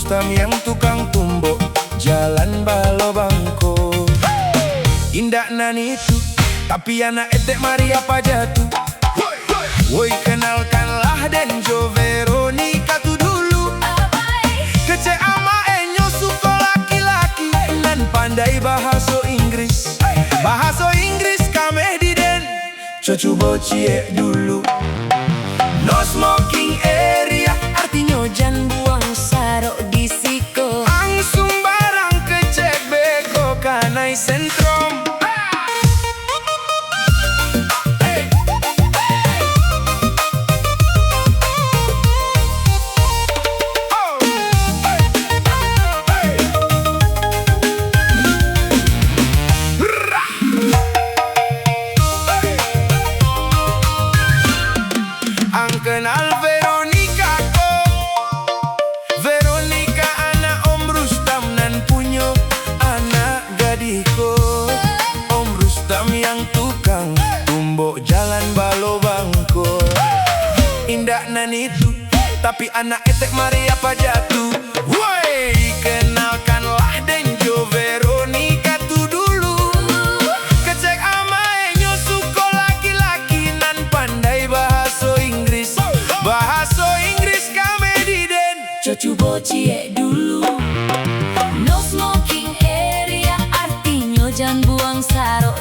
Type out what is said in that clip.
Rustam yang tukang tumbok jalan balobangko. Indak nani itu, tapi anak etek mari apa jatuh. Woi kenalkanlah Denjo Veronica tu dulu. Kece ama enyo suko laki-laki nan pandai bahasa Inggris. Bahasa Inggris kame di den cocu bocie dulu. No smoking area artinya jangan buang sarok di siko. langsung barang kecek bego kanai sentrum. Ang kenal Veronica ko, Veronica anak Om Rustam nan punyo anak gadiko. Om Rustam yang tukang tumbok jalan balobangko. Indak nan itu, tapi anak etek mari apa jatuh. Woi kenalkanlah Denjo Veronica tu dulu. Kecek ama enyo suko laki-laki nan pandai bahasa Inggris. Bahasa Inggris kame di den Cocu bocie dulu. No smoking area artinya jangan buang sarok